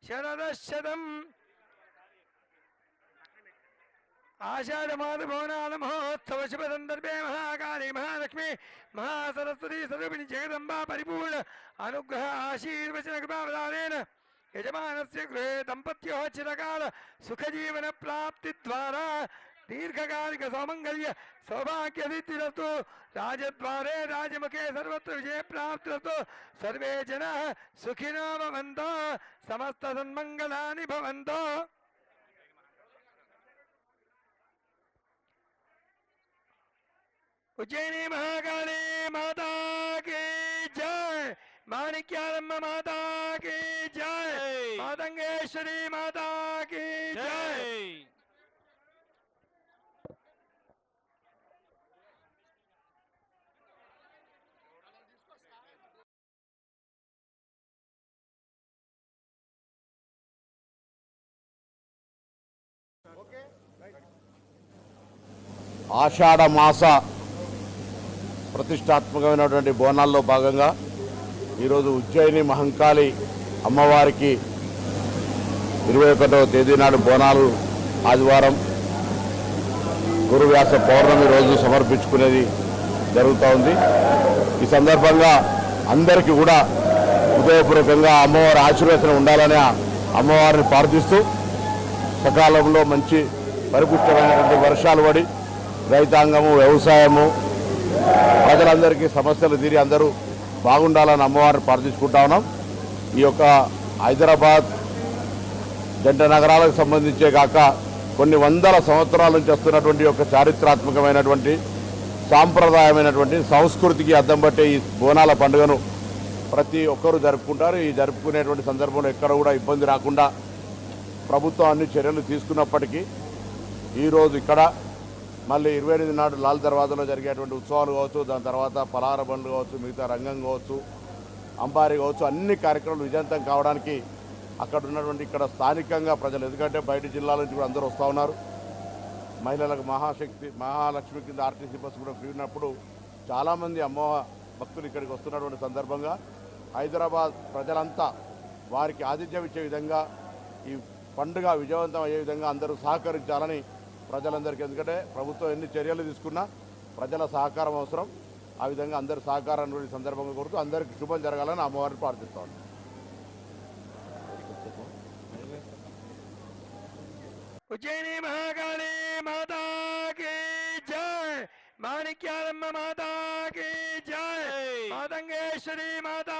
शरदशतम् आषाढ़ भवनाल महोत्सव शुभ संदर्भे महाकाली महालक्ष्मी महासरस्वती स्वरूपिणी जगदंबा परिपूर्ण अनुग्रह आशीर्वचन कृपावदानेन यजमानस्य गृहे दंपत्योः चिरकाल सुखजीवन प्राप्ति द्वारा दीर्घकालिक सौमंगल्य सौभाग्यसिद्धिरस्तु राजद्वारे राजमुखे सर्वत्र विजय प्राप्तिरस्तु सर्वे जनाः सुखिनो भवन्तु समस्त सन्मंगलानि भवन्तु। उज्जैनी महाकाली माता की जय, माणिक्यालम्मा माता की जय, मातंगेश्वरी माता की जय। ఆషాఢ మాస ప్రతిష్టాత్మకమైనటువంటి బోనాల్లో భాగంగా ఈరోజు ఉజ్జయిని మహంకాళి అమ్మవారికి 21వ తేదీ నాడు బోనాలు ఆదివారం గురువ్యాస పౌర్ణమి రోజు సమర్పించుకునేది జరుగుతూ ఉంది। ఈ సందర్భంగా అందరికీ కూడా హృదయపూర్వకంగా అమ్మవారి ఆశీర్వచనం ఉండాలని అమ్మవారిని ప్రార్థిస్తూ సకాలంలో మంచి పరిపుష్టమైనటువంటి వర్షాలు పడి రైతాంగము వ్యవసాయము ప్రజలందరికీ సమస్యలు తీరి అందరూ బాగుండాలని అమ్మవారిని ప్రార్థించుకుంటా ఉన్నాం। ఈ యొక్క హైదరాబాద్ జంట నగరాలకు సంబంధించే కాక కొన్ని వందల సంవత్సరాల నుంచి వస్తున్నటువంటి ఒక చారిత్రాత్మకమైనటువంటి సాంప్రదాయమైనటువంటి సంస్కృతికి అద్దం పట్టే ఈ బోనాల పండుగను ప్రతి ఒక్కరూ జరుపుకుంటారు। ఈ జరుపుకునేటువంటి సందర్భంలో ఎక్కడ కూడా ఇబ్బంది రాకుండా ప్రభుత్వం అన్ని చర్యలు తీసుకున్నప్పటికీ ఈరోజు ఇక్కడ మళ్ళీ 28 నాడు లాల్ దర్వాజాలో జరిగేటువంటి ఉత్సవాలు కావచ్చు, దాని తర్వాత పలహార బండ్లు కావచ్చు, మిగతా రంగం కావచ్చు, అంబారి కావచ్చు, అన్ని కార్యక్రమాలు విజయవంతం కావడానికి అక్కడ ఉన్నటువంటి ఇక్కడ స్థానికంగా ప్రజలు, ఎందుకంటే బయట జిల్లాల నుంచి కూడా అందరూ వస్తూ ఉన్నారు। మహిళలకు మహాలక్ష్మి కింద ఆర్టీసీ బస్సు కూడా ఫ్రీ ఉన్నప్పుడు చాలామంది అమ్మవారి భక్తులు ఇక్కడికి వస్తున్నటువంటి సందర్భంగా హైదరాబాద్ ప్రజలంతా వారికి ఆతిథ్యం ఇచ్చే విధంగా ఈ పండుగ విజయవంతం అయ్యే విధంగా అందరూ సహకరించాలని ప్రజలందరికీ, ఎందుకంటే ప్రభుత్వం ఎన్ని చర్యలు తీసుకున్నా ప్రజల సహకారం అవసరం, ఆ విధంగా అందరి సహకారాన్ని సందర్భంగా కోరుతూ అందరికీ శుభం జరగాలని అమ్మవారిని ప్రార్థిస్తాను। उज्जैनी महाकाली माता की जय, माणिक्यालम्मा माता की जय, मातंगेश्वरी माता